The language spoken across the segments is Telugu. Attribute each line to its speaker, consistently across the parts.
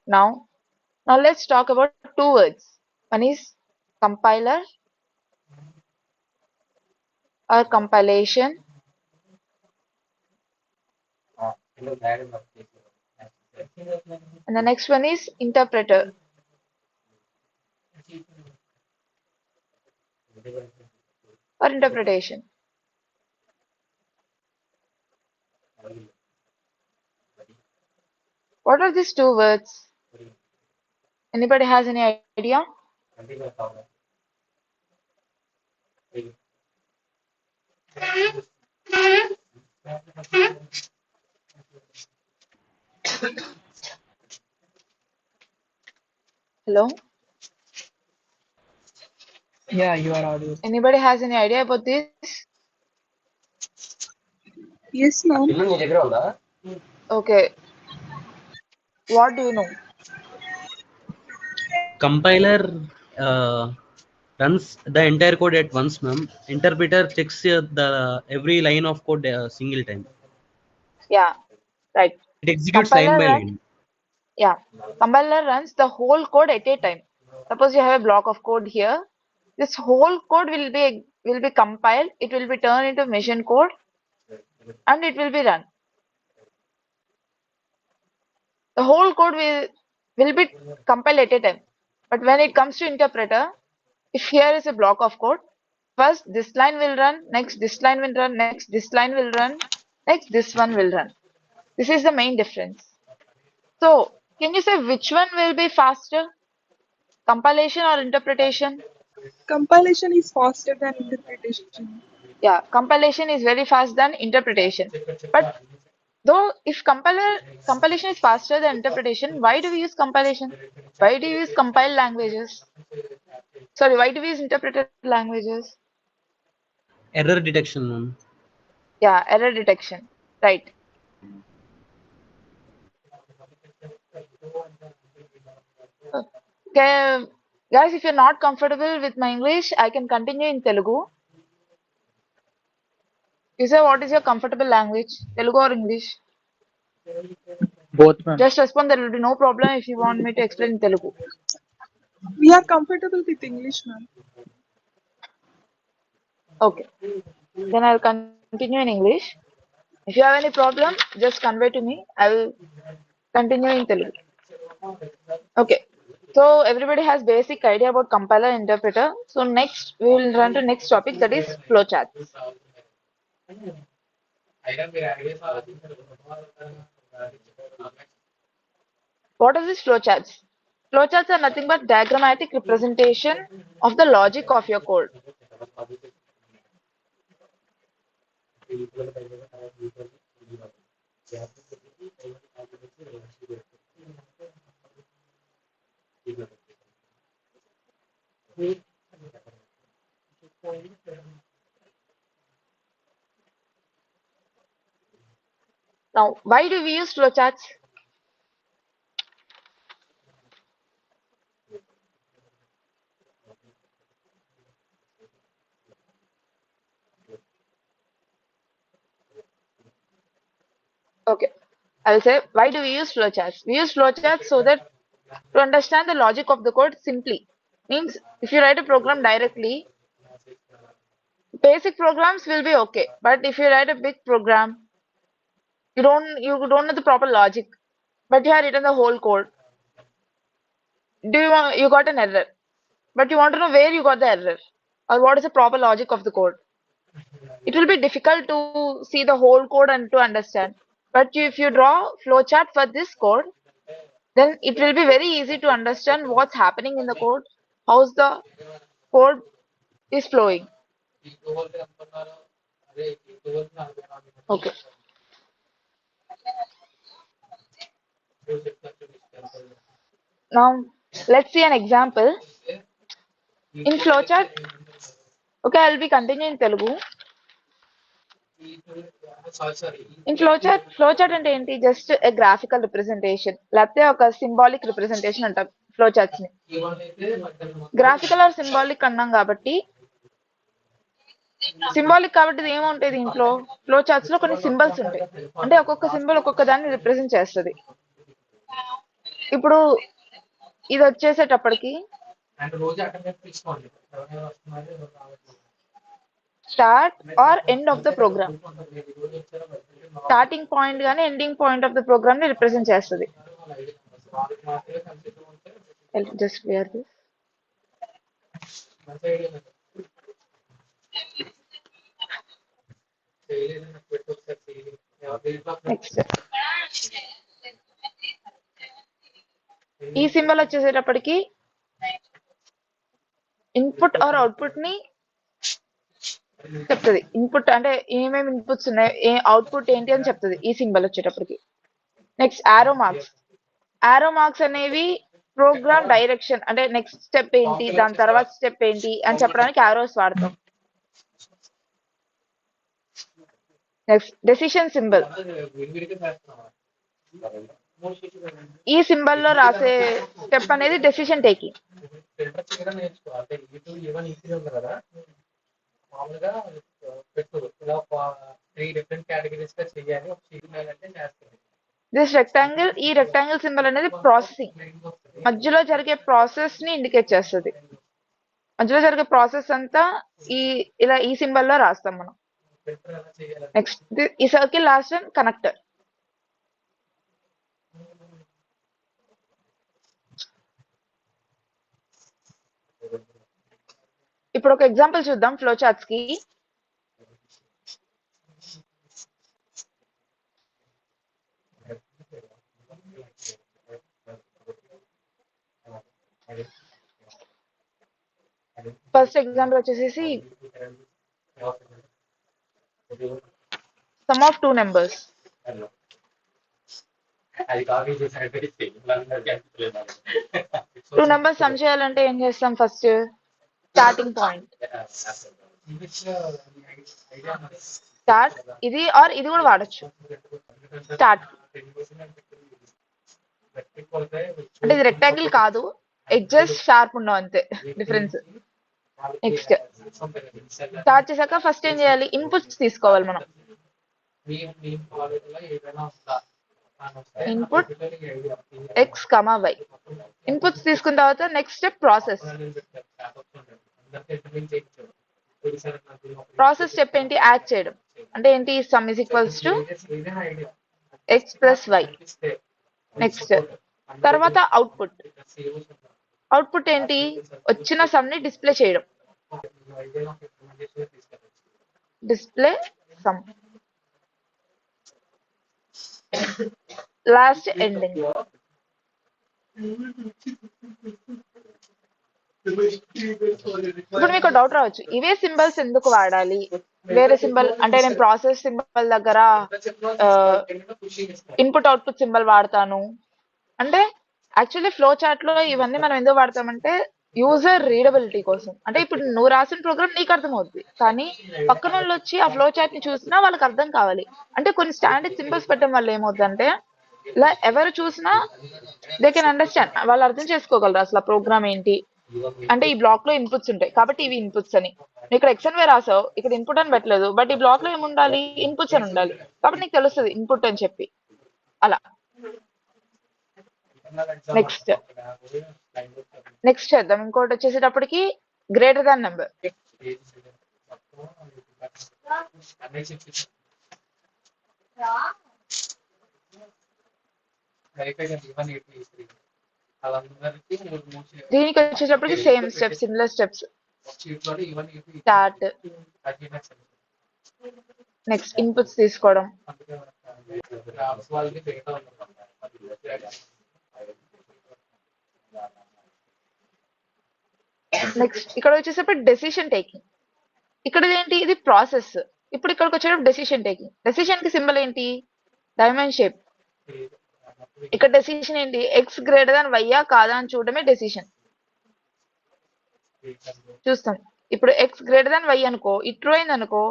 Speaker 1: Now let's talk about two words. One is compiler or compilation, and the next one is interpreter or interpretation. What are these two words? Anybody has any idea? Hello?
Speaker 2: Yeah, you are audible.
Speaker 1: Anybody has any idea about this?
Speaker 3: Yes, ma'am.
Speaker 1: Okay. What do you know?
Speaker 4: Compiler runs the entire code at once, ma'am. Interpreter checks the every line of code single time.
Speaker 1: Yeah, right.
Speaker 4: It executes line
Speaker 1: Compiler
Speaker 4: by
Speaker 1: runs,
Speaker 4: line.
Speaker 1: yeah. Compiler runs the whole code at a time. Suppose you have a block of code here. This whole code will be compiled. It will be turned into machine code and it will be run. The whole code will be compiled at a time. But when it comes to interpreter, if here is a block of code, first this line will run, next this line will run, next this line will run, next this one will run. This is the main difference. So, can you say which one will be faster? Compilation or interpretation?
Speaker 3: Compilation is faster than interpretation.
Speaker 1: Yeah, compilation is very fast than interpretation. But though if compilation is faster than interpretation, why do we use compilation? Why do you use compiled languages? Sorry, why do we use interpreted languages?
Speaker 4: Error detection, ma'am.
Speaker 1: Yeah, error detection. Right. Okay, guys, if you're not comfortable with my English, I can continue in Telugu. You say what is your comfortable language, Telugu or English?
Speaker 2: Both, ma'am.
Speaker 1: Just respond. There will be no problem if you want me to explain in Telugu.
Speaker 3: We are comfortable with English, ma'am.
Speaker 1: Okay, then I'll continue in English. If you have any problem, just convey to me. I will continue in Telugu. Okay. So everybody has basic idea about compiler and interpreter. So next we will run to next topic, that is flowcharts. What are these flowcharts? Flowcharts are nothing but diagrammatic representation of the logic of your code. Now, why do we use flowcharts? Okay, I will say why do we use flowcharts? We use flowcharts so that to understand the logic of the code simply. Means if you write a program directly, basic programs will be okay. But if you write a big program, you don't know the proper logic, but you have written the whole code. You got an error, but you want to know where you got the error or what is the proper logic of the code. It will be difficult to see the whole code and to understand. But if you draw flowchart for this code, then it will be very easy to understand what's happening in the code, how's the code is flowing. Okay. Now let's see an example. In flowchart, okay, I'll be continuing in Telugu. In flowchart అంటే ఏంటి? జస్ట్ a graphical representation లేకపోతే ఒక సింబాలిక్ రిప్రజెంటేషన్ అంటాం ఫ్లోచార్ట్స్ ని. గ్రాఫికల్ ఆర్ సింబాలిక్ అన్నాం కాబట్టి సింబాలిక్ కాబట్టి ఇది ఏముంటాయి దీంట్లో ఫ్లో చార్ట్స్ లో కొన్ని సింబల్స్ ఉంటాయి. అంటే ఒక్కొక్క సింబల్ ఒక్కొక్క దాన్ని రిప్రజెంట్ చేస్తుంది. ఇప్పుడు ఇది వచ్చేసేటప్పటికి start or end of the program, starting point గానీ ending point of the program ని రిప్రజెంట్ చేస్తుంది. Just clear this. నెక్స్ట్ ఈ సింబల్ వచ్చేసేటప్పటికి ఇన్పుట్ ఆర్ అవుట్పుట్ ని చెప్తుంది. ఇన్పుట్ అంటే ఏమేమి ఇన్పుట్స్ ఉన్నాయి, అవుట్పుట్ ఏంటి అని చెప్తుంది ఈ సింబల్ వచ్చేటప్పటికి. నెక్స్ట్ ఆరో మార్క్స్. ఆరో మార్క్స్ అనేవి ప్రోగ్రామ్ డైరెక్షన్, అంటే నెక్స్ట్ స్టెప్ ఏంటి, దాని తర్వాత స్టెప్ ఏంటి అని చెప్పడానికి ఆరోస్ వాడతాం. Next decision symbol. ఈ సింబల్ లో రాసే స్టెప్ అనేది డెసిషన్ టేకింగ్. దిస్ రెక్టాంగిల్, ఈ రెక్టాంగిల్ సింబల్ అనేది ప్రాసెసింగ్, మధ్యలో జరిగే ప్రాసెస్ ని ఇండికేట్ చేస్తుంది. మధ్యలో జరిగే ప్రాసెస్ అంతా ఇలా ఈ సింబల్ లో రాస్తాం మనం. నెక్స్ట్ ఈ సర్కిల్ లాస్ట్ కనెక్టర్. ఇప్పుడు ఒక ఎగ్జాంపుల్ చూద్దాం ఫ్లో చార్ట్స్ కి. ఫస్ట్ ఎగ్జాంపుల్ వచ్చేసేసి some of two numbers. Two numbers sum చేయాలంటే ఏం చేస్తాం? ఫస్ట్ స్టార్టింగ్ పాయింట్ స్టార్ట్, ఇది ఆర్ ఇది కూడా వాడచ్చు. స్టార్ట్ అంటే ఇది రెక్టాంగిల్ కాదు, ఎడ్జెస్ షార్ప్ ఉండవు అంతే డిఫరెన్స్. నెక్స్ట్ స్టార్ట్ చేశాక ఫస్ట్ ఏం చేయాలి? ఇన్పుట్స్ తీసుకోవాలి మనం. Input X comma Y. Inputs తీసుకున్న తర్వాత next step process. Process step ఏంటి? యాడ్ చేయడం. అంటే ఏంటి? Sum is equals to X plus Y. Next తర్వాత అవుట్పుట్. అవుట్పుట్ ఏంటి? వచ్చిన సమ్ ని డిస్ప్లే చేయడం. Display sum. Last ending. ఇప్పుడు మీకు డౌట్ రావచ్చు, ఇవే సింబల్స్ ఎందుకు వాడాలి, వేరే సింబల్ అంటే నేను ప్రాసెస్ సింబల్ దగ్గర ఇన్పుట్ అవుట్పుట్ సింబల్ వాడతాను అంటే, యాక్చువల్లీ ఫ్లో చార్ట్ లో ఇవన్నీ మనం ఎందుకు వాడతామంటే యూజర్ రీడబిలిటీ కోసం. అంటే ఇప్పుడు నువ్వు రాసిన ప్రోగ్రామ్ నీకు అర్థమవుతుంది, కానీ పక్కన వాళ్ళు వచ్చి ఆ ఫ్లో చార్ట్ ని చూసినా వాళ్ళకి అర్థం కావాలి. అంటే కొన్ని స్టాండర్డ్ సింబల్స్ పెట్టడం వల్ల ఏమవుతుందంటే ఇలా ఎవరు చూసినా దే కెన్ అండర్స్టాండ్, వాళ్ళు అర్థం చేసుకోగలరు అసలు ఆ ప్రోగ్రామ్ ఏంటి. అంటే ఈ బ్లాక్ లో ఇన్పుట్స్ ఉంటాయి కాబట్టి ఇవి ఇన్పుట్స్ అని. ఇక్కడ ఎక్స్ అని వే రాసావు, ఇక్కడ ఇన్పుట్ అని పెట్టలేదు, బట్ ఈ బ్లాక్ లో ఏముండాలి? ఇన్పుట్స్ అని ఉండాలి, కాబట్టి నీకు తెలుస్తుంది ఇన్పుట్ అని చెప్పి. అలా నెక్స్ట్ చేద్దాం. ఇంకోటి వచ్చేసేటప్పటికి గ్రేటర్ దాన్ నెంబర్. దీనికి వచ్చేటప్పటికి same steps, similar steps. Start, next inputs తీసుకోవడం, నెక్స్ట్ ఇక్కడ వచ్చేసరికి డెసిషన్ టేకింగ్. ఇక్కడ ఏంటి? ఇది ప్రాసెస్. ఇప్పుడు ఇక్కడికి వచ్చేటప్పుడు డెసిషన్ టేకింగ్. డెసిషన్ కి సింబల్ ఏంటి? Diamond shape. ఇక్కడ డెసిషన్ ఏంటి? ఎక్స్ గ్రేటర్ దాన్ వైయా కాదా అని చూడడమే డెసిషన్. చూస్తాం. ఇప్పుడు ఎక్స్ గ్రేటర్ దాన్ వై అనుకో, ఇట్రూ అయింది అనుకో,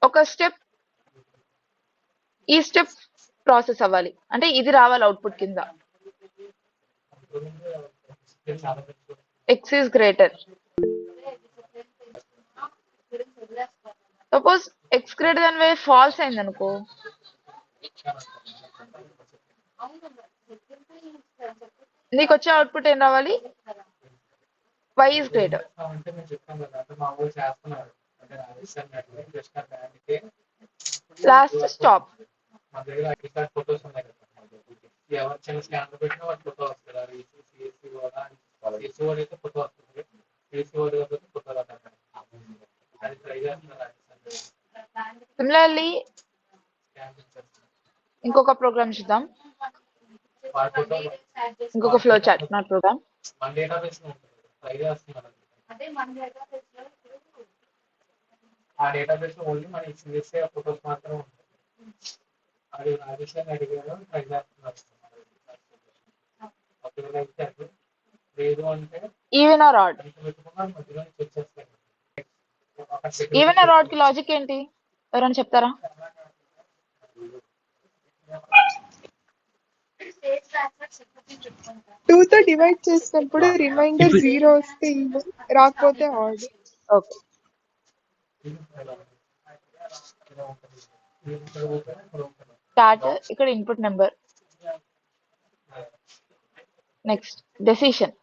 Speaker 1: ఒక స్టెప్ ఈ స్టెప్ ప్రాసెస్ అవ్వాలి, అంటే ఇది రావాలి అవుట్పుట్ కింద. X is greater. Suppose X greater than Y false అయింది అనుకో, నీకు వచ్చే అవుట్పుట్ ఏం రావాలి? y is greater.
Speaker 5: అంటే మేము చెప్తాం కదా అంటే మా ఊరు చేస్తున్నారు అంటే రాజస్థాన్ నెట్వర్క్ జస్ట్ ఆ బ్యాండ్కి
Speaker 1: Last stop.
Speaker 5: మా దగ్గర ఐడి కార్డ్ ఫొటోస్ ఉన్నాయి కదా ఎవరు చిన్న స్కానర్ పెట్టినా వాటి ఫోటో వస్తుంది అది సిఎస్సి కూడా సిఎస్సి వాడు అయితే ఫోటో వస్తుంది సిఎస్సి వాడు కాబట్టి ఫోటో రాదు అది ట్రై చేస్తున్నారు రాజస్థాన్
Speaker 1: Similarly, ఇంకొక ప్రోగ్రామ్ చూద్దాం.
Speaker 5: వాడి ఫోటో
Speaker 1: ఇంకొక ఫ్లో చార్ట్ నాట్ ప్రోగ్రామ్.
Speaker 5: మన డేటాబేస్ ఉంటుంది ట్రై చేస్తున్నారు ఆ డేటాబేస్ లో ఓన్లీ మన సిఎస్సి ఫోటోస్ మాత్రమే ఉంటాయి అది రాజస్థాన్ అడిగారు ట్రై చేస్తున్నారు లేదు అంటే
Speaker 1: ఈవెన్ ఆర్ ఆడ్.
Speaker 5: మధ్యలో చెక్ చేస్తాను
Speaker 1: ఈవెన్ ఆర్ ఆడ్ కి లాజిక్ ఏంటి? ఎవరైనా చెప్తారా?
Speaker 3: టూ తో డివైడ్ చేసినప్పుడు రిమైండర్ 0 వస్తే ఈవెన్ రాకపోతే ఆడ్.
Speaker 1: ఓకే. స్టార్ట్ ఇక్కడ input number. Next decision.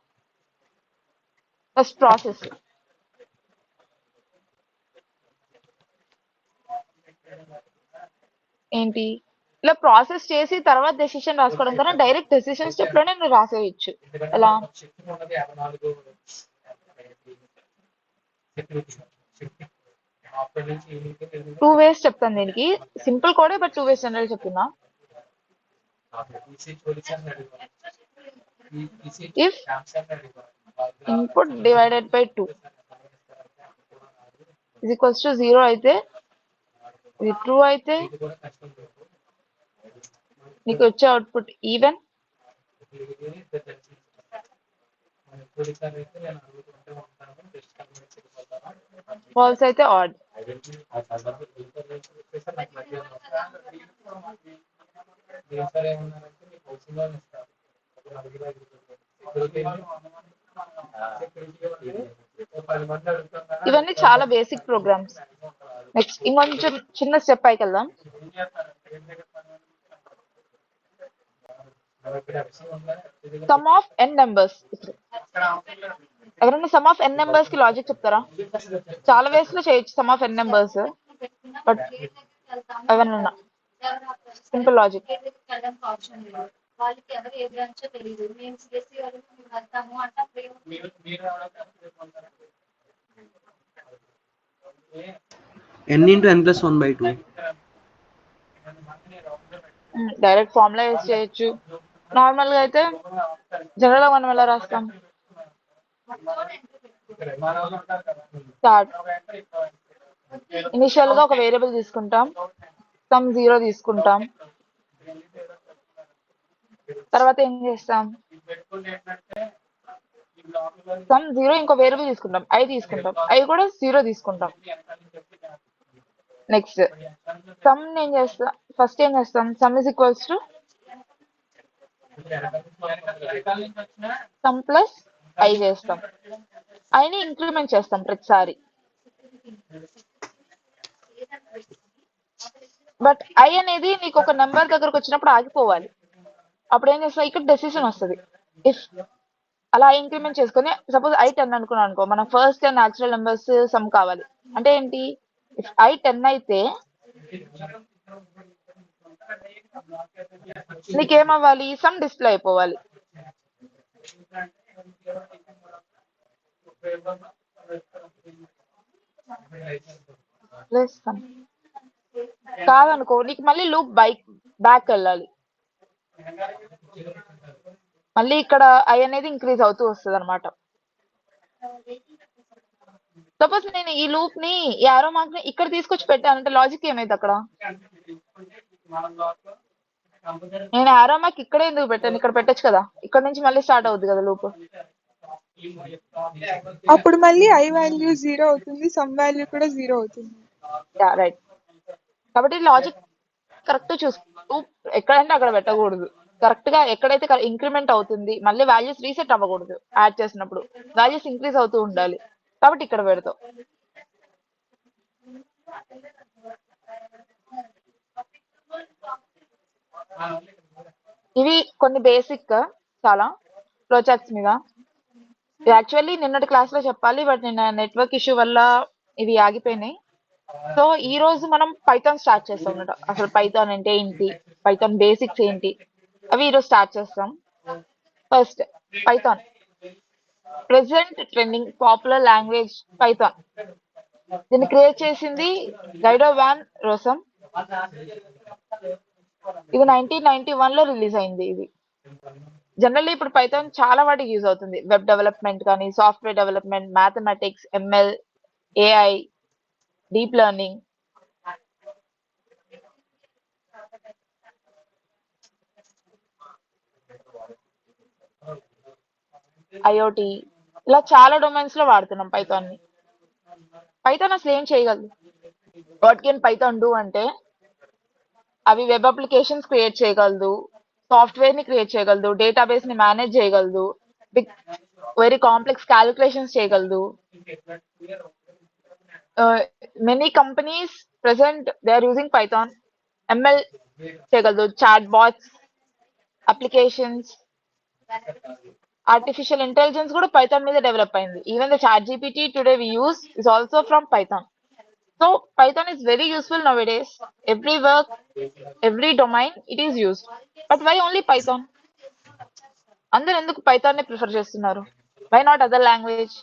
Speaker 1: First process. ఏంటి? ఇలా ప్రాసెస్ చేసి తర్వాత డెసిషన్ రాసుకోవడం కన్నా డైరెక్ట్ డెసిషన్ స్టెప్ లోనే నువ్వు రాసేయచ్చు. ఎలా? టూ వేస్ చెప్తాను దీనికి. సింపుల్ కోడే బట్ 2 వేస్ జనరల్ చెప్తున్నా. If input divided by 2 is equals to 0 అయితే, ఇది ట్రూ అయితే నీకు వచ్చే అవుట్పుట్ ఈవెన్, ఫాల్స్ అయితే ఆడ్. ఇవన్నీ చాలా బేసిక్ ప్రోగ్రామ్స్. నెక్స్ట్ ఇంకొంచెం చిన్న స్టెప్ పైకి వెళ్దాం. Some of n numbers. ఎవరైనా సమ్ ఆఫ్ n నెంబర్స్ కి లాజిక్ చెప్తారా? చాలా వేస్ లో చేయొచ్చు some of n numbers, but ఎవరైనా సింపుల్ లాజిక్.
Speaker 6: వాళ్ళకి ఎవరు ఏ బ్రాంచో తెలియదు, మేము సిఎస్సి వాళ్ళు వెళ్తాము అంటే
Speaker 4: n into n plus 1/2.
Speaker 1: Direct formula use చేయొచ్చు. నార్మల్ గా అయితే జనరల్ గా మనం ఎలా రాస్తాం? స్టార్ట్. ఇనిషియల్ గా ఒక వేరియబుల్ తీసుకుంటాం, సమ్ 0 తీసుకుంటాం, తర్వాత ఏం చేస్తాం? సమ్ 0 ఇంకో వేరియబుల్ తీసుకుంటాం, i తీసుకుంటాం, i కూడా 0 తీసుకుంటాం. నెక్స్ట్ సమ్ ఏం చేస్తాం? ఫస్ట్ ఏం చేస్తాం? Some is equals to sum plus i చేస్తాం. ఐని ఇంక్రిమెంట్ చేస్తాం ప్రతిసారి. బట్ i అనేది నీకు ఒక నెంబర్ దగ్గరకు వచ్చినప్పుడు ఆగిపోవాలి. అప్పుడు ఏం చేస్తాం? ఇక్కడ డెసిషన్ వస్తుంది. ఇఫ్ అలా ఇంక్రిమెంట్ చేసుకుని సపోజ్ i 10 అనుకున్నాం అనుకో, మనం ఫస్ట్ 10 న్యాచురల్ నెంబర్స్ సమ్ కావాలి అంటే ఏంటి? ఇఫ్ i 10 అయితే నీకేమవ్వాలి? సమ్ డిస్ప్లే అయిపోవాలి. కాదనుకో నీకు మళ్ళీ లూప్ బ్యాక్ వెళ్ళాలి. మళ్ళీ ఇక్కడ i అనేది ఇంక్రీజ్ అవుతూ వస్తుంది అనమాట. సపోజ్ నేను ఈ లూప్ ని ఈ ఆరో మార్క్ ని ఇక్కడ తీసుకొచ్చి పెట్టానంటే లాజిక్ ఏమైంది అక్కడ? నేను ఆరో మార్క్ ఇక్కడే ఎందుకు పెట్టాను? ఇక్కడ పెట్టచ్చు కదా, ఇక్కడ నుంచి మళ్ళీ స్టార్ట్ అవుద్ది కదా లూప్.
Speaker 3: అప్పుడు మళ్ళీ i వాల్యూ 0 అవుతుంది, సమ్ వాల్యూ కూడా 0 అవుతుంది.
Speaker 1: రైట్. కాబట్టి లాజిక్ కరెక్ట్ చూసుకో, ఎక్కడంటే అక్కడ పెట్టకూడదు. కరెక్ట్ గా ఎక్కడైతే ఇంక్రిమెంట్ అవుతుంది మళ్ళీ వాల్యూస్ రీసెట్ అవ్వకూడదు. యాడ్ చేసినప్పుడు వాల్యూస్ ఇంక్రీజ్ అవుతూ ఉండాలి, కాబట్టి ఇక్కడ పెడతాం. ఇవి కొన్ని బేసిక్ చాలా. ఫ్లో చార్ట్స్ మీద. యాక్చువల్లీ నిన్నటి క్లాస్ లో చెప్పాలి, బట్ నిన్న నెట్వర్క్ ఇష్యూ వల్ల ఇవి ఆగిపోయినాయి. సో ఈ రోజు మనం పైథాన్ స్టార్ట్ చేస్తాం అన్నమాట. అసలు పైథాన్ అంటే ఏంటి, పైథాన్ బేసిక్స్ ఏంటి, అవి ఈరోజు స్టార్ట్ చేస్తాం. First Python, present trending popular language Python. దీన్ని క్రియేట్ చేసింది గైడో వాన్ రోసమ్. ఇది 1991 లో రిలీజ్ అయింది. ఇది జనరల్లీ ఇప్పుడు పైథాన్ చాలా వాటికి యూజ్ అవుతుంది. వెబ్ డెవలప్మెంట్ కానీ, software development, mathematics, ML, AI, deep learning, IoT, ఇలా చాలా డొమైన్స్ లో వాడుతున్నాం పైథాన్ ని. పైథాన్ అసలు ఏం చేయగలదు? వాట్ కెన్ పైథాన్ డూ అంటే, అవి వెబ్ అప్లికేషన్స్ క్రియేట్ చేయగలదు, సాఫ్ట్వేర్ ని క్రియేట్ చేయగలదు, డేటాబేస్ ని మేనేజ్ చేయగలదు, బిగ్ వెరీ కాంప్లెక్స్ క్యాలిక్యులేషన్స్ చేయగలదు. Many companies present they are using Python. ML చేయగలదు, chat bots, applications, artificial intelligence కూడా పైథాన్ మీద డెవలప్ అయింది. Even the chat GPT today we use is also from Python. So Python is very useful nowadays. Every work, every domain, it is used. But why only Python? అందరు ఎందుకు పైథాన్ ని ప్రిఫర్ చేస్తున్నారు? Why not other language?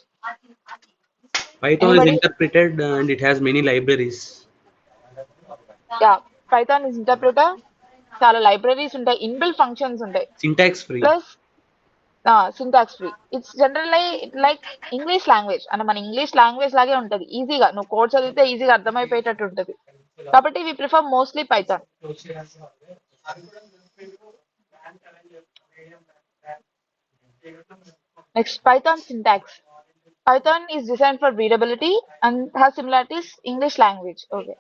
Speaker 4: Python is
Speaker 1: Anybody?
Speaker 4: interpreted and it has many libraries.
Speaker 1: Yeah, Python is interpreter. చాలా లైబ్రరీస్ ఉంటాయి, ఇన్బిల్ట్ ఫంక్షన్స్ ఉంటాయి,
Speaker 4: Syntax free.
Speaker 1: Plus syntax free. It's generally like English language అంటే మన ఇంగ్లీష్ లాంగ్వేజ్ లాగే ఉంటది. ఈజీగా నువ్వు కోడ్ చదివితే ఈజీగా అర్థమైపోయేటట్టు ఉంటది. కాబట్టి we prefer mostly Python. Next Python syntax. Python is designed for readability and has similarities English language. Okay.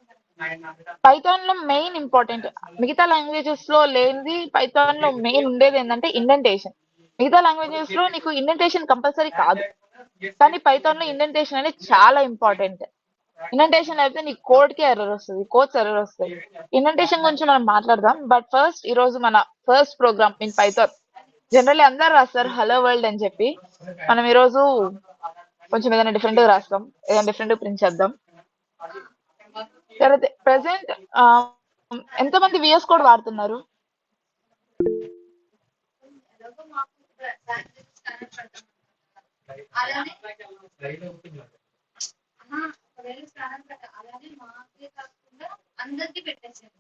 Speaker 1: Python లో మెయిన్ ఇంపార్టెంట్, మిగతా లాంగ్వేజెస్ లో లేనిది పైథాన్ లో మెయిన్ ఉండేది ఏంటంటే ఇండెంటేషన్. మిగతా లాంగ్వేజెస్ లో నీకు ఇండెంటేషన్ కంపల్సరీ కాదు, కానీ పైథాన్ లో ఇండెంటేషన్ అనేది చాలా ఇంపార్టెంట్. ఇండెంటేషన్ అయితే నీ కోడ్ కి ఎర్రర్ వస్తుంది, కోడ్స్ ఎర్రర్ వస్తాయి. ఇండెంటేషన్ గురించి మనం మాట్లాడదాం, బట్ ఫస్ట్ ఈ రోజు మన first program in Python. Generally అందరు రాస్తారు హలో వరల్డ్ అని చెప్పి, మనం ఈరోజు కొంచెం ఏదైనా డిఫరెంట్ గా రాస్తాం, ఏదైనా డిఫరెంట్ గా ప్రింట్ చేద్దాం. తర్వాత ప్రెసెంట్ ఎంతమంది విఎస్ కోడ్ వాడుతున్నారు?
Speaker 6: ఎలాగో మాకు బ్యాంక్ స్కానర్ పెడతాం. అలానే ఒకవేళ స్కానర్ పెట్టాలి, అలానే మాకే కాకుండా అందరికి పెట్టేసాను.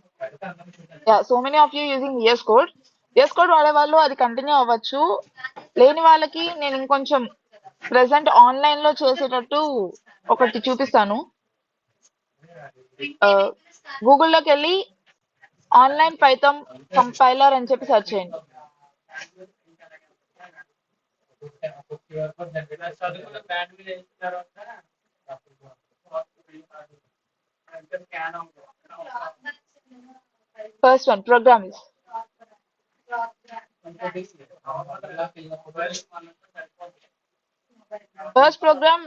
Speaker 1: So many of you using VS code. VS code వాడే వాళ్ళు అది కంటిన్యూ అవ్వచ్చు. లేని వాళ్ళకి నేను ఇంకొంచెం ప్రెసెంట్ ఆన్లైన్ లో చేసేటట్టు ఒకటి చూపిస్తాను. గూగుల్లోకి వెళ్ళి ఆన్లైన్ పైథాన్ కంపైలర్ అని చెప్పి సెర్చ్ చేయండి. First one programs. First program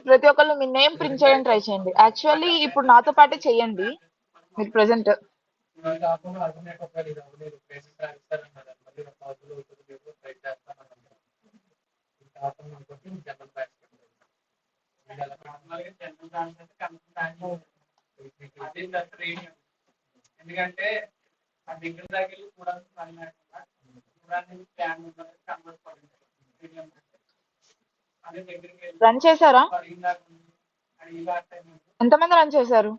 Speaker 1: ప్రతి ఒక్కళ్ళు మీ నేమ్ ప్రింట్ చేయడానికి ట్రై చేయండి. యాక్చువల్లీ ఇప్పుడు నాతో పాటే చేయండి మీరు ప్రెసెంట్.
Speaker 5: ఎందుకంటే ఆ దగ్గర దగ్గర చూడాల్సిన
Speaker 1: రన్ చేశారా? ఎంతమంది రన్ చేశారు?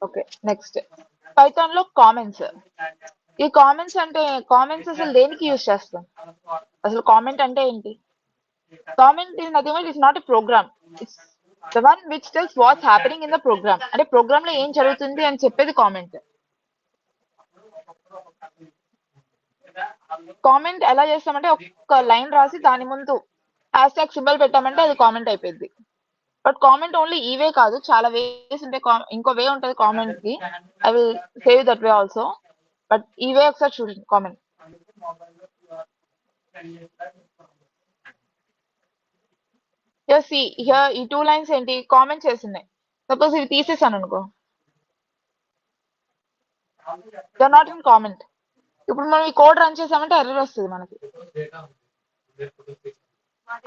Speaker 1: ఓకే, నెక్స్ట్ పైథాన్ లో కామెంట్స్. ఈ కామెంట్స్ అంటే కామెంట్స్ అసలు దేనికి యూజ్ చేస్తాం? అసలు కామెంట్ అంటే ఏంటి? Comment is nothing but it's not a program, it's the one which tells what's happening in the program. అంటే ప్రోగ్రామ్ లో ఏం జరుగుతుంది అని చెప్పేది కామెంట్. కామెంట్ ఎలా చేస్తామంటే ఒక లైన్ రాసి దాని ముందు హ్యాష్ ట్యాగ్ సింబల్ పెట్టామంటే అది కామెంట్ అయిపోయింది. బట్ కామెంట్ ఓన్లీ ఈ వే కాదు, చాలా వేస్ ఉంటాయి. ఇంకో వే ఉంటుంది కామెంట్ కి. I will save that way also. But ఈ వే ఒకసారి చూడండి కామెంట్. హియర్ ఈ 2 లైన్స్ ఏంటి, కామెంట్ చేస్తున్నాయి. సపోజ్ ఇవి తీసేసాను అనుకో, they are not in comment. ఇప్పుడు మనం ఈ కోడ్ రన్ చేసామంటే ఎర్రర్ వస్తుంది మనకి,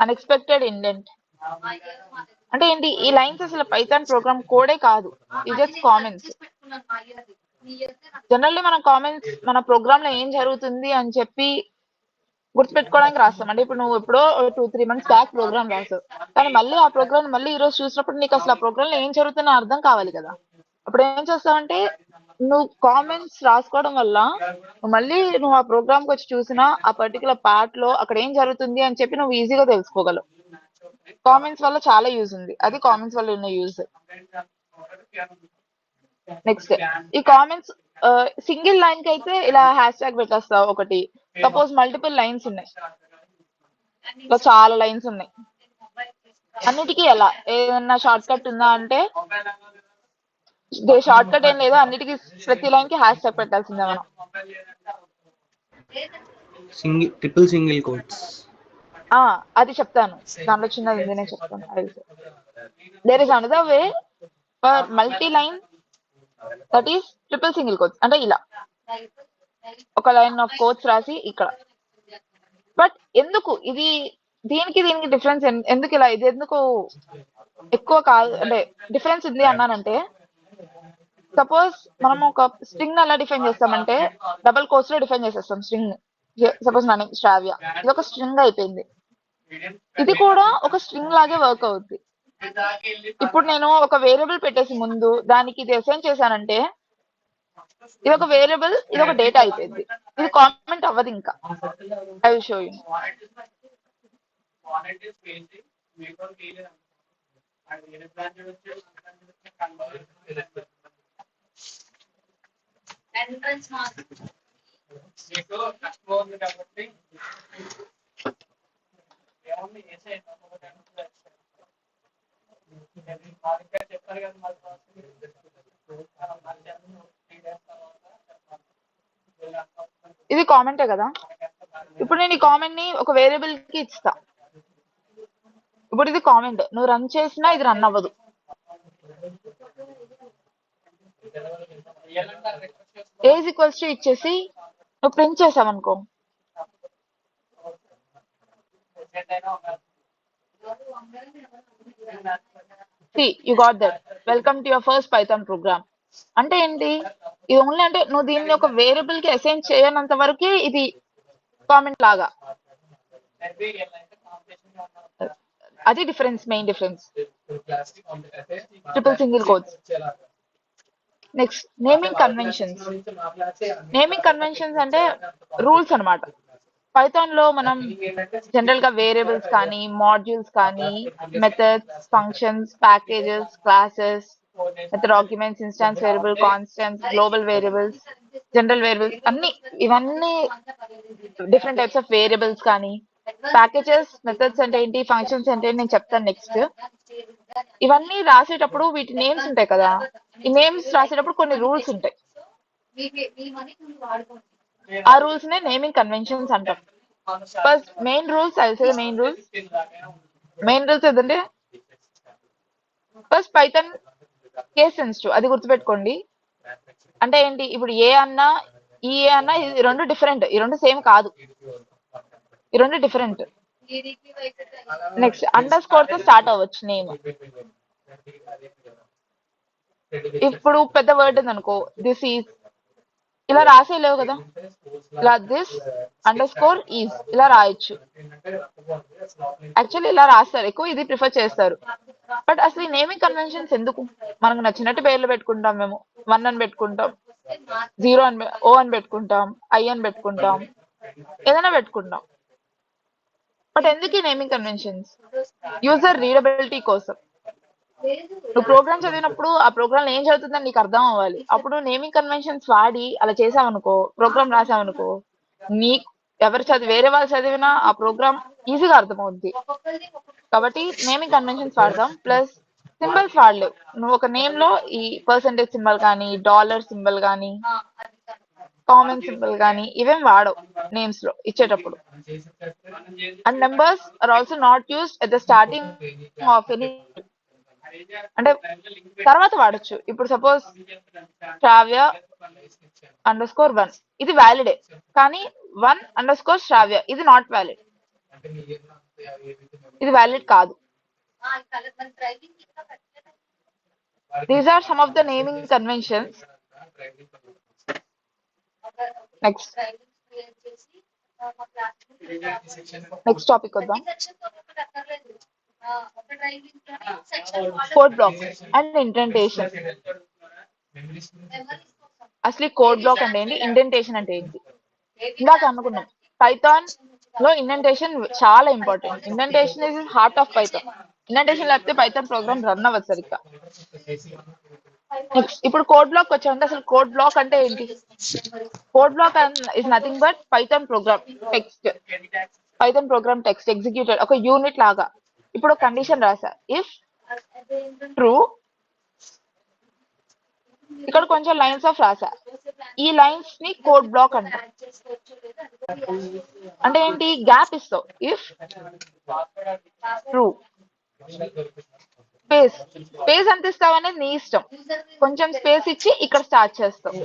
Speaker 1: అన్ఎక్స్పెక్టెడ్ ఇండెంట్. అంటే ఏంటి, ఈ లైన్స్ అసలు పైథాన్ ప్రోగ్రామ్ కోడే కాదు, ఇది జస్ట్ కామెంట్స్. జనరల్లీ మనం కామెంట్స్ మన ప్రోగ్రామ్ లో ఏం జరుగుతుంది అని చెప్పి గుర్తుపెట్టుకోవడానికి రాస్తాం. అంటే ఇప్పుడు నువ్వు ఎప్పుడో 2-3 months బ్యాక్ ప్రోగ్రామ్ రాసావు, కానీ మళ్ళీ ఆ ప్రోగ్రామ్ మళ్ళీ ఈ రోజు చూసినప్పుడు నీకు అసలు ఆ ప్రోగ్రామ్ లో ఏం జరుగుతుందో అర్థం కావాలి కదా. అప్పుడు ఏం చేస్తావంటే నువ్వు కామెంట్స్ రాసుకోవడం వల్ల మళ్ళీ నువ్వు ఆ ప్రోగ్రామ్ కి వచ్చి చూసినా ఆ పర్టికులర్ పార్ట్ లో అక్కడ ఏం జరుగుతుంది అని చెప్పి నువ్వు ఈజీగా తెలుసుకోగలవు. కామెంట్స్ వల్ల చాలా యూజ్ ఉంది, అది కామెంట్స్ వల్ల ఉన్న యూజ్. నెక్స్ట్ ఈ కామెంట్స్ సింగిల్ లైన్ కి అయితే ఇలా హ్యాష్ ట్యాగ్ పెట్టేస్తావు ఒకటి. సపోజ్ మల్టిపుల్ లైన్స్ ఉన్నాయి, ఇలా చాలా లైన్స్ ఉన్నాయి, అన్నిటికీ ఎలా ఏదన్నా షార్ట్ కట్ ఉందా అంటే షార్ట్ కట్ ఏం లేదు, అన్నిటికీ ప్రతి లైన్ కి హ్యాష్ ట్యాగ్ పెట్టాల్సిందే మనం.
Speaker 4: ట్రిపుల్ సింగిల్ కోట్స్
Speaker 1: అది చెప్తాను, దాంట్లో చిన్నది ఉంది నేను చెప్తాను. There is another way for multi line, that is triple single quotes. అంటే ఇలా ఒక లైన్ ఆఫ్ కోట్స్ రాసి ఇక్కడ. బట్ ఎందుకు ఇది దీనికి డిఫరెన్స్ ఎందుకు ఇలా, ఇది ఎందుకు ఎక్కువ కాదు అంటే డిఫరెన్స్ ఉంది అన్నానంటే, సపోజ్ మనం ఒక స్ట్రింగ్ ఎలా డిఫైన్ చేస్తామంటే డబుల్ కోట్స్ లో డిఫైన్ చేసేస్తాం స్ట్రింగ్. సపోజ్ నా నేమ్ శ్రావ్య, ఇది ఒక స్ట్రింగ్ అయిపోయింది. ఇది కూడా ఒక స్ట్రింగ్ లాగే వర్క్ అవుద్ది. ఇప్పుడు నేను ఒక వేరియబుల్ పెట్టేసి ముందు దానికి ఇది అసైన్ చేశానంటే ఇది ఒక వేరియబుల్, ఇది ఒక డేటా అయిపోయింది, ఇది కామెంట్ అవ్వదు ఇంకా. I will show you.
Speaker 6: Entrance mark
Speaker 5: మీకు తక్కువ ఉంది కాబట్టి ఏమన్నా చేసేయండి. చెప్పారు కదా
Speaker 1: ఇది కామెంటే కదా. ఇప్పుడు నేను ఈ కామెంట్ ని ఒక వేరియబుల్ కి ఇస్తా. ఇప్పుడు ఇది కామెంట్, నువ్వు రన్ చేసినా ఇది రన్ అవ్వదు. ఏజ్ ఈక్వల్స్ టు ఇచ్చేసి నువ్వు print చేసావనుకో, see you got that, welcome to your first python program. అంటే ఏంటి, ఇది ఓన్లీ అంటే నువ్వు దీన్ని ఒక వేరియబుల్ కి అసైన్ చేయనంత వరకే ఇది కామెంట్ లాగా. అది difference, main difference. Triple single quotes. Next naming conventions. Naming conventions అంటే రూల్స్ అన్నమాట. పైథాన్ లో మనం జనరల్ గా వేరియబుల్స్ కానీ, మాడ్యూల్స్ కానీ, methods, functions, packages, classes, method arguments, instance variable, constants, global variables, general variables, అన్ని ఇవన్నీ డిఫరెంట్ టైప్స్ ఆఫ్ వేరియబుల్స్ కానీ, ప్యాకేజెస్, మెథడ్స్ అంటే ఏంటి, ఫంక్షన్స్ అంటే నేను చెప్తాను నెక్స్ట్. ఇవన్నీ రాసేటప్పుడు వీటి నేమ్స్ ఉంటాయి కదా, ఈ నేమ్స్ రాసేటప్పుడు కొన్ని రూల్స్ ఉంటాయి. ఆ రూల్స్ నే నేమింగ్ కన్వెన్షన్స్ అంటాం. First main rules, main rules ఏంటంటే ఫస్ట్ పైథాన్ కేస్ సెన్సిటివ్, అది గుర్తుపెట్టుకోండి. అంటే ఏంటి, ఇప్పుడు ఏ అన్నా ఈ ఏ అన్నా ఇది రెండు డిఫరెంట్, ఈ రెండు సేమ్ కాదు, ఈ రెండు డిఫరెంట్. నెక్స్ట్ అండర్ స్కోర్ తో స్టార్ట్ అవ్వచ్చు నేమ్. ఇప్పుడు పెద్ద వర్డ్ ఉంది అనుకో, దిస్ ఈజ్ ఇలా రాసేయలేవు కదా, ఇలా దిస్ అండర్ స్కోర్ ఈజ్ ఇలా రాయొచ్చు. యాక్చువల్లీ ఇలా రాస్తారు, ఎక్కువ ఇది ప్రిఫర్ చేస్తారు. బట్ అసలు ఈ నేమింగ్ కన్వెన్షన్స్ ఎందుకు, మనకు నచ్చినట్టు పేర్లు పెట్టుకుంటాం. మేము 1 అని పెట్టుకుంటాం, 0 అని O అని పెట్టుకుంటాం, I అని పెట్టుకుంటాం, ఏదైనా పెట్టుకుంటాం. బట్ ఎందుకు ఈ నేమింగ్ కన్వెన్షన్స్? యూజర్ రీడబిలిటీ కోసం. నువ్వు ప్రోగ్రామ్ చదివినప్పుడు ఆ ప్రోగ్రామ్ ఏం చదువుతుందని నీకు అర్థం అవ్వాలి. అప్పుడు నేమింగ్ కన్వెన్షన్స్ వాడి అలా చేసావనుకో, ప్రోగ్రామ్ రాసావనుకో, నీకు వేరే వాళ్ళు చదివినా ఆ ప్రోగ్రామ్ ఈజీగా అర్థమవుద్ది. కాబట్టి నేమింగ్ కన్వెన్షన్స్ వాడదాం. ప్లస్ సింబల్స్ వాడలేవు. నువ్వు ఒక నేమ్ లో ఈ పర్సెంటేజ్ సింబల్ కానీ డాలర్ సింబల్ కానీ
Speaker 6: అది
Speaker 1: కామన్ సింబల్ కానీ ఇవేం వాడవు నేమ్స్ లో ఇచ్చేటప్పుడు. And numbers are also not used at the starting of any, అంటే తర్వాత వాడచ్చు. ఇప్పుడు సపోజ్ శ్రావ్య _1 ఇది వ్యాలిడే, కానీ 1 శ్రావ్య ఇది నాట్ వ్యాలిడ్, ఇది వ్యాలిడ్ కాదు.
Speaker 6: మన డ్రైవింగ్ ఇంకా పెట్టలేదు.
Speaker 1: These are some of the naming conventions. Next
Speaker 6: driving create చేసి మా క్లాస్
Speaker 1: నెక్స్ట్ టాపిక్ వద్దాం.
Speaker 6: సెక్షన్ ఒకటి అక్కర్లేదు. ఒక driving section
Speaker 1: code blocks and indentation.
Speaker 6: Memories కోసం
Speaker 1: అసలు కోడ్ బ్లాక్ అంటే ఏంటి, ఇండెంటేషన్ అంటే ఏంటి ఇందాక అనుకున్నాం. పైథాన్ లో ఇండెంటేషన్ చాలా important. Indentation is heart of Python. Indentation లేకపోతే పైథాన్ ప్రోగ్రామ్ రన్ అవ్వదు సరిగ్గా. నెక్స్ట్ ఇప్పుడు కోడ్ బ్లాక్ వచ్చామంటే అసలు కోడ్ బ్లాక్ అంటే ఏంటి? Code block is nothing but Python program text. Python program text executed ఒక యూనిట్ లాగా. ఇప్పుడు కండిషన్ రాసా, ఇఫ్ ట్రూ, ఇక్కడ కొంచెం లైన్స్ ఆఫ్ రాసా. ఈ లైన్స్ ని కోడ్ బ్లాక్ అంటారు. అంటే ఏంటి, గ్యాప్ ఇస్తావు. ఇఫ్ ట్రూ స్పేస్, స్పేస్ ఎంత ఇస్తావు అనేది నీ ఇష్టం. కొంచెం స్పేస్ ఇచ్చి ఇక్కడ స్టార్ట్ చేస్తావు.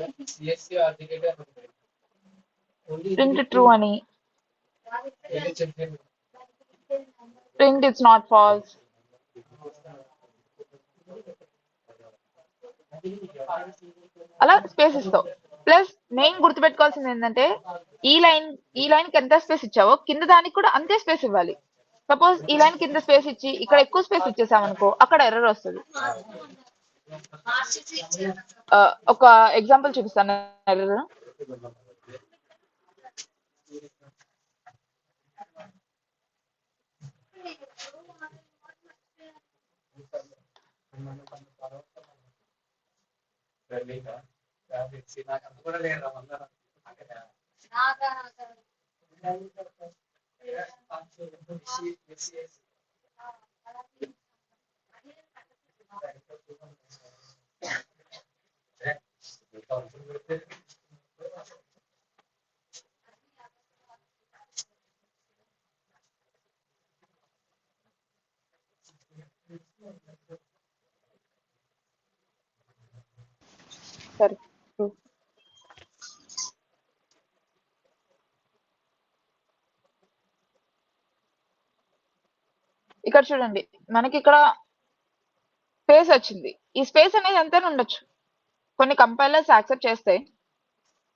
Speaker 1: ప్రింట్ ట్రూ అని, ప్రింట్ ఇట్స్ నాట్ ఫాల్స్. అలా స్పేస్ ఇస్తావు. ప్లస్ మెయిన్ గుర్తుపెట్టుకోవాల్సింది ఏంటంటే ఈ లైన్ కి ఎంత స్పేస్ ఇచ్చావో కింద దానికి కూడా అంతే స్పేస్ ఇవ్వాలి. సపోజ్ ఈ లైన్ కింద స్పేస్ ఇచ్చి ఇక్కడ ఎక్కువ స్పేస్ ఇచ్చేసామనుకో అక్కడ ఎర్రర్ వస్తుంది. ఒక ఎగ్జాంపుల్ చూపిస్తాను ఎర్రర్. సరే ఇక్కడ చూడండి, మనకి ఇక్కడ స్పేస్ వచ్చింది. ఈ స్పేస్ అనేది ఎంతైనా ఉండొచ్చు. కొన్ని కంపైలర్స్ యాక్సెప్ట్ చేస్తాయి,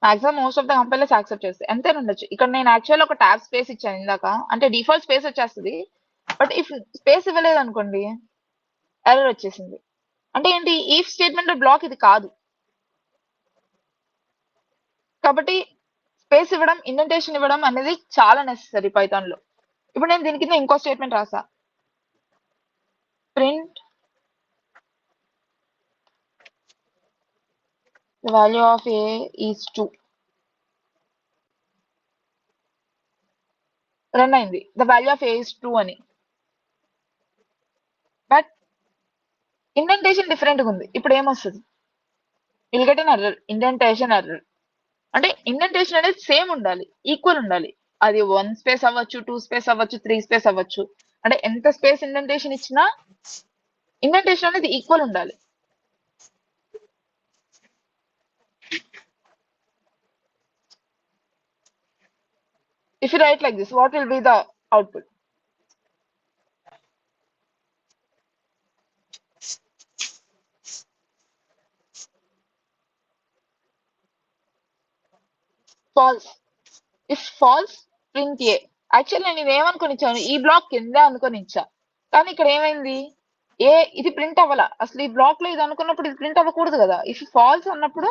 Speaker 1: maximum most of the compilers accept చేస్తాయి. ఎంతైనా ఉండొచ్చు. ఇక్కడ నేను యాక్చువల్ ఒక ట్యాబ్ స్పేస్ ఇచ్చాను ఇందాక, అంటే డిఫాల్ట్ స్పేస్ వచ్చేస్తుంది. బట్ ఇఫ్ స్పేస్ ఇవ్వలేదు అనుకోండి ఎర్రర్ వచ్చేసింది. అంటే ఏంటి, ఈఫ్ స్టేట్మెంట్ బ్లాక్ ఇది కాదు. కాబట్టి స్పేస్ ఇవ్వడం, ఇండెంటేషన్ ఇవ్వడం అనేది చాలా నెసెసరీ పైథాన్ లో. ఇప్పుడు నేను దీని కింద ఇంకో స్టేట్మెంట్ రాసా, print the value of a is 2. Run అయింది, the value of a is 2 అని. బట్ ఇండెంటేషన్ డిఫరెంట్గా ఉంది. ఇప్పుడు ఏమొస్తుంది, will get an error, indentation error. అంటే ఇండెంటేషన్ అనేది సేమ్ ఉండాలి, ఈక్వల్ ఉండాలి. అది 1 స్పేస్ అవ్వచ్చు, 2 స్పేస్ అవ్వచ్చు, 3 స్పేస్ అవ్వచ్చు. అంటే ఎంత స్పేస్ ఇండెంటేషన్ ఇచ్చినా ఇండెంటేషన్ అనేది ఈక్వల్ ఉండాలి. If you write like this, what will be the output? False. If false, print a. Actually నేను ఏమనుకొని ఇచ్చాను, ఈ బ్లాక్ కింద అనుకొని ఇచ్చా, కానీ ఇక్కడ ఏమైంది, ఏ ఇది ప్రింట్ అవ్వాల. అసలు ఈ బ్లాక్ లో ఇది అనుకున్నప్పుడు ఇది ప్రింట్ అవ్వకూడదు కదా. ఇఫ్ ఫాల్స్ అన్నప్పుడు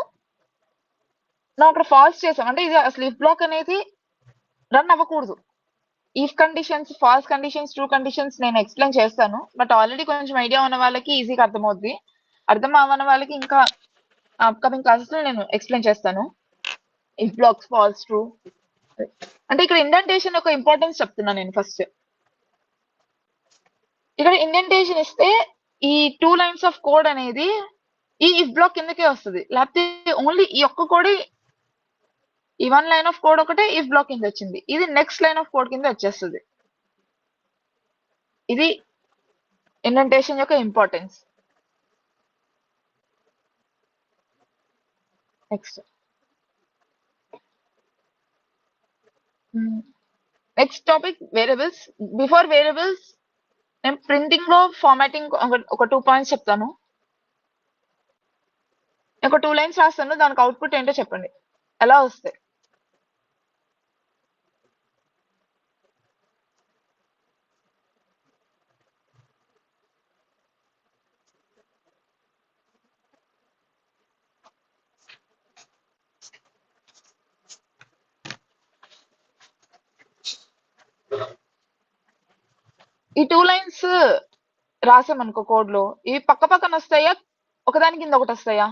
Speaker 1: మనం అక్కడ ఫాల్స్ చేసాం, అంటే ఇది అసలు ఈ బ్లాక్ అనేది రన్ అవ్వకూడదు. If conditions, false conditions, true conditions నేను ఎక్స్ప్లెయిన్ చేస్తాను. బట్ ఆల్రెడీ కొంచెం ఐడియా ఉన్న వాళ్ళకి ఈజీగా అర్థమవుద్ది. అర్థం అవ్వని వాళ్ళకి ఇంకా అప్కమింగ్ క్లాసెస్ లో నేను ఎక్స్ప్లెయిన్ చేస్తాను. If blocks, false, true. అంటే ఇక్కడ ఇండెంటేషన్ ఒక ఇంపార్టెన్స్ చెప్తున్నా నేను ఫస్ట్. ఇక్కడ ఇండెంటేషన్ ఇస్తే ఈ 2 లైన్స్ ఆఫ్ కోడ్ అనేది ఈ ఇఫ్ బ్లాక్ కిందకే వస్తుంది, లేకపోతే ఓన్లీ ఈ ఒక్క కోడ్, ఈ 1 లైన్ ఆఫ్ కోడ్ ఒకటే ఇఫ్ బ్లాక్ కింద వచ్చింది, ఇది నెక్స్ట్ లైన్ ఆఫ్ కోడ్ కింద వచ్చేస్తుంది. ఇది ఇండెంటేషన్ యొక్క importance. Next next topic variables. Before variables నేను ప్రింటింగ్ లో ఫార్మాటింగ్ ఒక 2 పాయింట్స్ చెప్తాను. ఒక 2 లైన్స్ రాస్తాను, దానికి అవుట్పుట్ ఏంటో చెప్పండి ఎలా వస్తాయి. ఈ 2 లైన్స్ రాసామనుకో కోడ్ లో, ఇవి పక్క పక్కన వస్తాయా, ఒకదాని కింద ఒకటి వస్తాయా?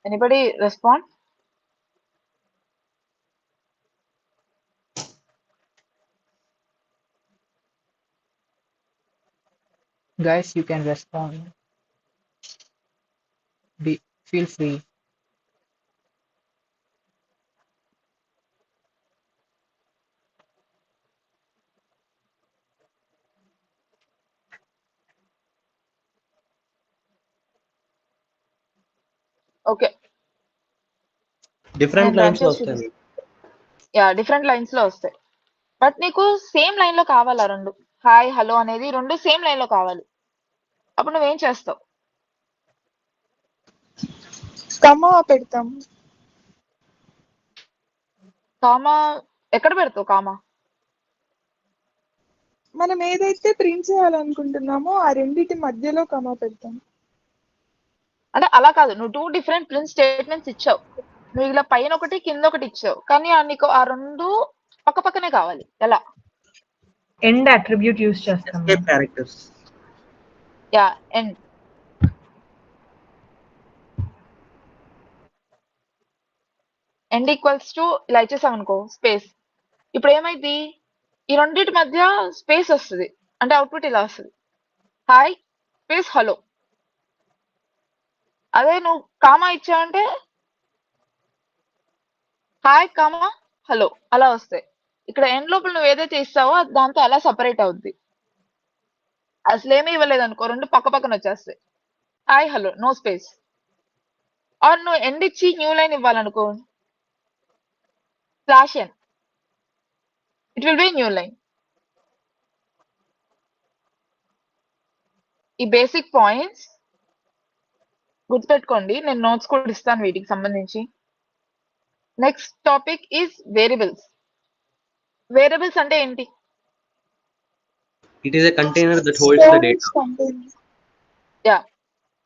Speaker 1: Anybody respond?
Speaker 2: Guys, you can respond. Feel free.
Speaker 1: Okay,
Speaker 4: different
Speaker 1: నేను రన్
Speaker 4: లైన్స్ లో
Speaker 1: చేసి
Speaker 4: వస్తాయి.
Speaker 1: యా డిఫరెంట్ లైన్స్ లో వస్తాయి. బట్ నీకు సేమ్ లైన్ లో కావాలా? రెండు హాయ్ హలో అనేది రెండు సేమ్ లైన్ లో కావాలి. అప్పుడు నువ్వేం చేస్తావు?
Speaker 3: కమా పెడతాం.
Speaker 1: కామా ఎక్కడ పెడతావు? కామా
Speaker 3: మనం ఏదైతే ప్రింట్ చేయాలనుకుంటున్నామో ఆ రెండింటి మధ్యలో కమా పెడతాం.
Speaker 1: అంటే అలా కాదు, నువ్వు 2 డిఫరెంట్ ప్రింట్ స్టేట్మెంట్స్ ఇచ్చావు, నువ్వు ఇలా పైన ఒకటి కింద ఒకటి ఇచ్చావు, కానీ నీకు ఆ రెండు పక్క పక్కనే కావాలి. ఎలా?
Speaker 7: ఎండ్ అట్రిబ్యూట్ యూస్ చేస్తాం.
Speaker 4: Escape characters.
Speaker 1: Yeah end. End equals to ఇలా ఇచ్చేసాం అనుకో స్పేస్. ఇప్పుడు ఏమైంది, ఈ రెండింటి మధ్య స్పేస్ వస్తుంది, అంటే అవుట్పుట్ ఇలా వస్తుంది, హాయ్ స్పేస్ హలో. అదే నువ్వు కామా ఇచ్చావంటే హాయ్ కామా హలో అలా వస్తాయి. ఇక్కడ ఎండ్ లోపల నువ్వు ఏదైతే ఇస్తావో దాంతో అలా సపరేట్ అవుద్ది. అసలేమీ ఇవ్వలేదు అనుకో, రెండు పక్క పక్కన వచ్చేస్తాయి, hi hello no space. Or నువ్వు ఎండ్ ఇచ్చి న్యూ లైన్ ఇవ్వాలనుకో, slash n, it will be new line. ఈ బేసిక్ పాయింట్స్ గుర్తుపెట్టుకోండి, నేను నోట్స్ కూడా ఇస్తాను వీటికి సంబంధించి. Next topic is variables. Variables అంటే ఏంటి?
Speaker 4: It is a container that holds the data.
Speaker 3: Containers.
Speaker 1: Yeah,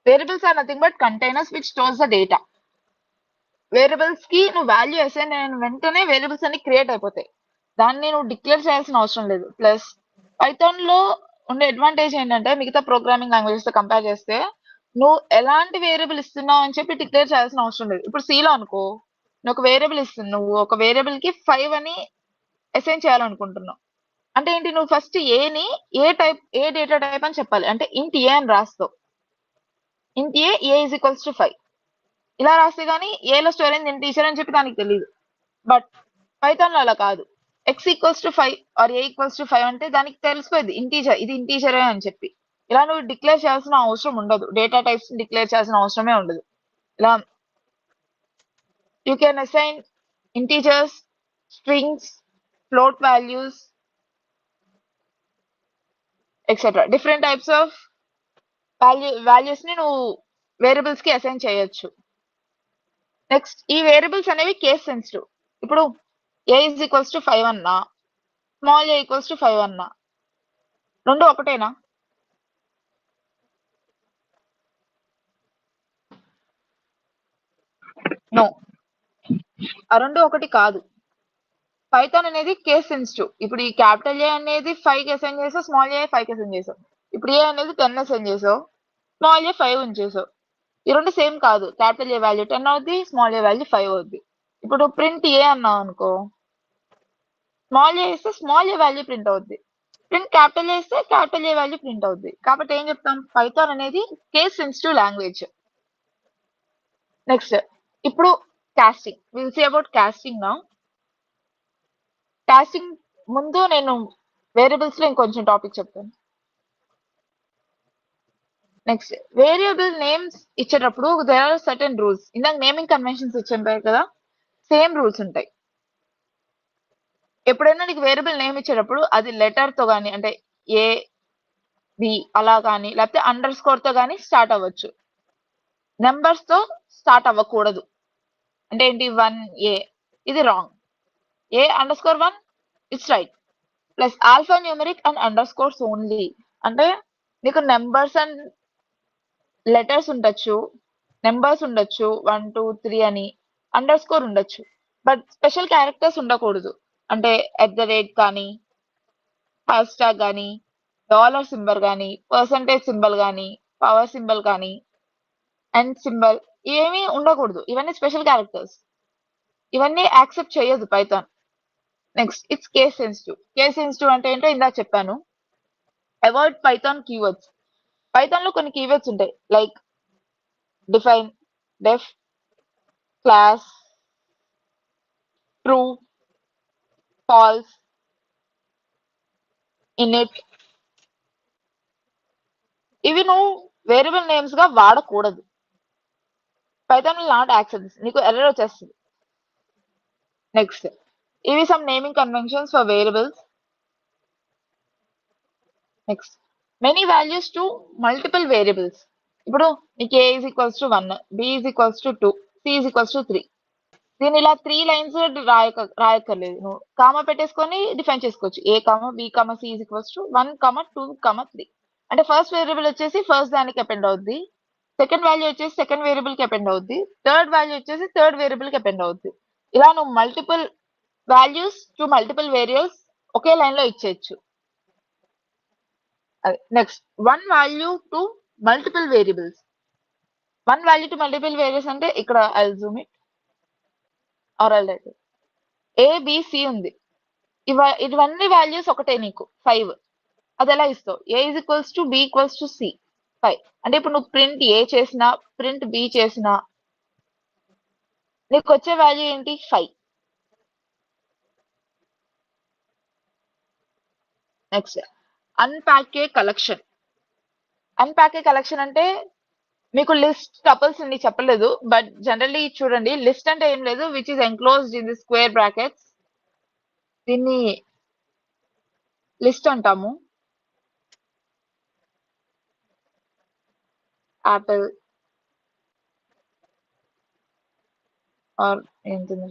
Speaker 1: variables are nothing but containers which stores the data. Variables కి నువ్వు వాల్యూ అసైన్ అయిన వెంటనే వేరియబుల్స్ అన్ని క్రియేట్ అయిపోతాయి, దాన్ని నువ్వు డిక్లేర్ చేయాల్సిన అవసరం లేదు. ప్లస్ పైథాన్ లో ఉండే అడ్వాంటేజ్ ఏంటంటే మిగతా ప్రోగ్రామింగ్ లాంగ్వేజెస్ తో కంపేర్ చేస్తే నువ్వు ఎలాంటి వేరియబుల్ ఇస్తున్నావు అని చెప్పి డిక్లేర్ చేయాల్సిన అవసరం లేదు. ఇప్పుడు C లో అనుకో, నువ్వు ఒక వేరియబుల్ ఇస్తున్నావు, నువ్వు ఒక వేరియబుల్ కి 5 అని అసైన్ చేయాలనుకుంటున్నావు. అంటే ఏంటి, నువ్వు ఫస్ట్ ఏని ఏ డేటా టైప్ అని చెప్పాలి. అంటే ఇంట్ ఏ అని రాస్తావు, ఇంట్ ఏ ఈజ్ ఈక్వల్స్ టు 5 ఇలా రాస్తే గానీ ఏలో స్టోర్ అయింది ఇంటీజర్ అని చెప్పి దానికి తెలియదు. బట్ పైథాన్ లో అలా కాదు, X equals to 5 or A equals to 5 అంటే దానికి తెలిసిపోయింది ఇంటీజర్, ఇది ఇంటీజరే అని చెప్పి. ఇలా నువ్వు డిక్లేర్ చేయాల్సిన అవసరం ఉండదు, డేటా టైప్స్ డిక్లేర్ చేయాల్సిన అవసరమే ఉండదు. ఇలా you can assign integers, strings, float values etcetera. Different types of values ని నువ్వు వేరియబుల్స్ కి అసైన్ చేయొచ్చు. నెక్స్ట్ ఈ వేరియబుల్స్ అనేవి కేస్ సెన్సిటివ్. ఇప్పుడు ఏ ఈజ్ ఈక్వల్స్ టు 5 అన్నా, స్మాల్ ఏ ఈక్వల్స్ టు 5 అన్నా, రెండు ఒకటేనా? నో, ఆ రెండు ఒకటి కాదు. పైథాన్ అనేది కేస్ సెన్సిటివ్. ఇప్పుడు ఈ క్యాపిటల్ ఏ అనేది 5 కి అసైన్ చేసావు, స్మాల్ ఏ 5 కి అసైన్ చేసావు. ఇప్పుడు ఏ అనేది 10 అసైన్ చేసావు, స్మాల్ ఏ 5 ఉంచేసావు. ఈ రెండు సేమ్ కాదు, క్యాపిటల్ ఏ వాల్యూ 10 అవుద్ది, స్మాల్ ఏ వాల్యూ 5 అవుద్ది. ఇప్పుడు ప్రింట్ ఏ అన్నావు అనుకో, స్మాల్ ఏ ఇస్తే స్మాల్ ఏ వాల్యూ ప్రింట్ అవుద్ది. ప్రింట్ క్యాపిటల్ ఏ ఇస్తే క్యాపిటల్ ఏ వాల్యూ ప్రింట్ అవుద్ది. కాబట్టి ఏం చెప్తాం, పైథాన్ అనేది కేస్ సెన్సిటివ్ లాంగ్వేజ్. నెక్స్ట్ ఇప్పుడు casting, will see about casting now. Casting ముందు నేను వేరియబుల్స్ లో ఇంకొంచెం టాపిక్ చెప్తాను. నెక్స్ట్ వేరియబుల్ నేమ్స్ ఇచ్చేటప్పుడు దేర్ ఆర్ సర్టెన్ రూల్స్. ఇందాక నేమింగ్ కన్వెన్షన్స్ ఇచ్చాం కదా, సేమ్ రూల్స్ ఉంటాయి. ఎప్పుడైనా నీకు వేరియబుల్ నేమ్ ఇచ్చేటప్పుడు అది లెటర్ తో కానీ, అంటే ఏ బి అలా కానీ, లేకపోతే అండర్ స్కోర్ తో కానీ స్టార్ట్ అవ్వచ్చు. నెంబర్స్ తో స్టార్ట్ అవ్వకూడదు. అంటే ఏంటి, 1A ఇది wrong, A_1 it's right. Plus alpha numeric and under scores only. అంటే నీకు నెంబర్స్ అండ్ లెటర్స్ ఉండొచ్చు, నెంబర్స్ ఉండొచ్చు 1 2 3 అని, అండర్ స్కోర్ ఉండొచ్చు, బట్ స్పెషల్ క్యారెక్టర్స్ ఉండకూడదు. అంటే @ కానీ, హ్యాష్ ట్యాగ్ కానీ, డాలర్ సింబల్ కానీ, పర్సంటేజ్ సింబల్ కానీ, పవర్ సింబల్ కానీ, అండ్ సింబల్, ఇవేమీ ఉండకూడదు. ఇవన్నీ స్పెషల్ క్యారెక్టర్స్, ఇవన్నీ యాక్సెప్ట్ చేయదు Python. Next it's case sensitive. Case sensitive అంటే ఏంటో ఇందాక చెప్పాను. Avoid Python keywords. పైథాన్ లో కొన్ని కీవర్డ్స్ ఉంటాయి, లైక్ డిఫైన్, డెఫ్, క్లాస్, ట్రూ, ఫాల్స్, ఇనిట్. ఇవి నువ్వు వేరియబుల్ నేమ్స్ గా వాడకూడదు. పైథాన్ విల్ నాట్ యాక్సెప్ట్, నీకు ఎర్రర్ వచ్చేస్తుంది. నెక్స్ట్ ఇవి some naming conventions for variables. Next many values to multiple variables. ఇప్పుడు నీకు A is equals to 1, B is equals to 2, C is equals to 3. దీన్ని ఇలా 3 లైన్స్ రాయక్కర్లేదు, నువ్వు కామా పెట్టేసుకొని డిఫైన్ చేసుకోవచ్చు. A, B, C is equals to 1, 2, 3. అంటే ఫస్ట్ వేరియబుల్ వచ్చేసి ఫస్ట్ దానికి అపెండ్ అవుద్ది, సెకండ్ వాల్యూ వచ్చేసి సెకండ్ వేరియబుల్ కి అపెండ్ అవుద్ది, థర్డ్ వాల్యూ వచ్చేసి థర్డ్ వేరియబుల్ కి అపెండ్ అవుద్ది. ఇలా నువ్వు multiple values to multiple variables ఒకే లైన్ లో ఇచ్చేయచ్చు. Next one value to multiple variables. One value to multiple variables అంటే ఇక్కడ I'll zoom it or I'll write it. ABC ఉంది, ఇవన్నీ వాల్యూస్ ఒకటే నీకు 5. అది ఎలా ఇస్తావు? A is equals to B equals to C 5. అంటే ఇప్పుడు నువ్వు ప్రింట్ A చేసినా ప్రింట్ B చేసినా నీకు వచ్చే వాల్యూ ఏంటి, 5. నెక్స్ట్ అన్ప్యాక్ ఏ కలెక్షన్. అన్ప్యాక్ ఏ కలెక్షన్ అంటే మీకు లిస్ట్ టపుల్స్ అని చెప్పలేదు, బట్ జనరల్లీ చూడండి, లిస్ట్ అంటే ఏం లేదు, which is enclosed in the square brackets. దీన్ని లిస్ట్ అంటాము. యాపిల్ ఆర్ ఏంటిది,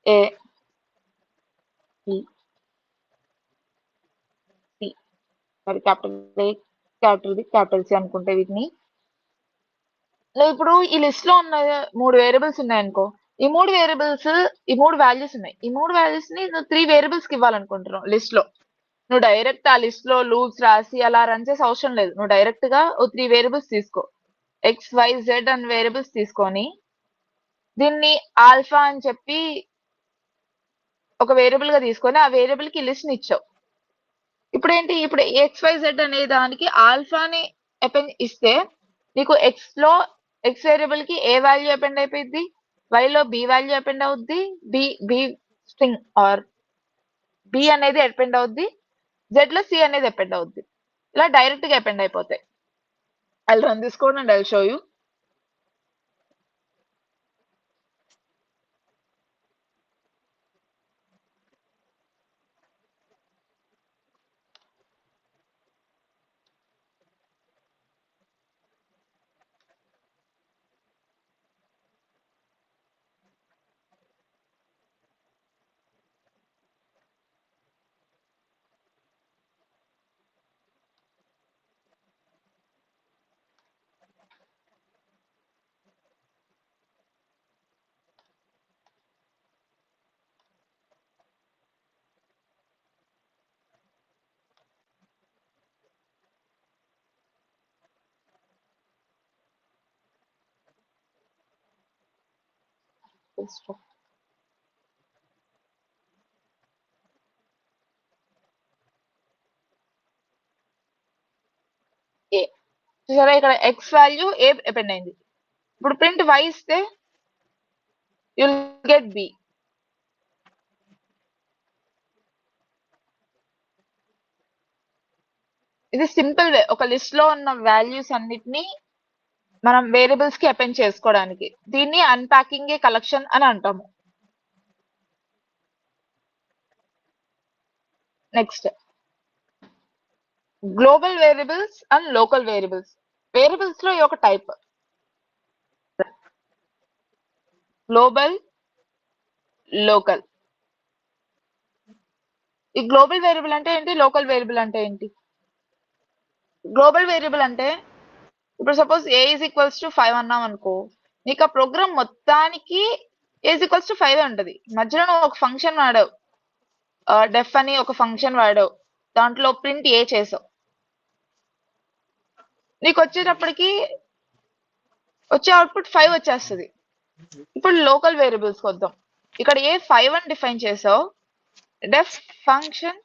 Speaker 1: A B C, మరి capital A capital B capital C అనుకుంటే వీటిని. ఇప్పుడు ఈ లిస్ట్ లో ఉన్న 3 వేరియబుల్స్ ఉన్నాయనుకో, ఈ 3 వేరియబుల్స్, ఈ 3 వాల్యూస్ ఉన్నాయి, ఈ 3 వాల్యూస్ ని నువ్వు 3 వేరియబుల్స్ కి ఇవ్వాలనుకుంటున్నావు లిస్ట్ లో. నువ్వు డైరెక్ట్ ఆ లిస్ట్ లో లూప్స్ రాసి అలా రన్ చేసే అవసరం లేదు. నువ్వు డైరెక్ట్ గా 3 వేరియబుల్స్ తీసుకో, XYZ అని వేరియబుల్స్ తీసుకొని దీన్ని ఆల్ఫా అని చెప్పి ఒక వేరియబుల్ గా తీసుకొని ఆ వేరియబుల్ కి లిస్ట్ ని ఇచ్చావు. ఇప్పుడు ఏంటి, ఇప్పుడు XYZ అనే దానికి ఆల్ఫాని అపెండ్ ఇస్తే నీకు X వేరియబుల్ కి ఏ వాల్యూ అపెండ్ అయిపోయింది, Y లో B వాల్యూ అపెండ్ అవుద్ది, B స్ట్రింగ్ ఆర్ B అనేది అపెండ్ అవుద్ది, Z లో C అనేది అపెండ్ అవుద్ది. ఇలా డైరెక్ట్ గా అపెండ్ అయిపోతాయి. I'll run this code and I'll show you. సరే ఇక్కడ ఎక్స్ వాల్యూ ఏ అపెండ్ అయింది. ఇప్పుడు ప్రింట్ వై ఇస్తే యుల్ గెట్ బి. ఇది సింపుల్ వే ఒక లిస్ట్ లో ఉన్న వాల్యూస్ అన్నిటిని మనం వేరియబుల్స్ కి అపెండ్ చేసుకోవడానికి. దీన్ని అన్పాకింగ్ ఏ కలెక్షన్ అని అంటాము. Next global variables and local variables. Variables లో ఈ ఒక టైప్ గ్లోబల్, లోకల్. ఈ గ్లోబల్ వేరియబుల్ అంటే ఏంటి, లోకల్ వేరియబుల్ అంటే ఏంటి? గ్లోబల్ వేరియబుల్ అంటే ఇప్పుడు suppose A is equals to 5 అన్నాం అనుకో, నీకు ఆ ప్రోగ్రామ్ మొత్తానికి ఏ ఈజ్ ఈక్వల్స్ టు 5 ఉంటుంది. మధ్యలో నువ్వు ఒక ఫంక్షన్ వాడావు, డెఫ్ అని ఒక ఫంక్షన్ వాడావు, దాంట్లో ప్రింట్ ఏ చేసావు, నీకు వచ్చేటప్పటికి వచ్చే అవుట్పుట్ 5 వచ్చేస్తుంది. ఇప్పుడు లోకల్ వేరియబుల్స్ వద్దాం. ఇక్కడ ఏ 5 అని డిఫైన్ చేసావు, డెఫ్ ఫంక్షన్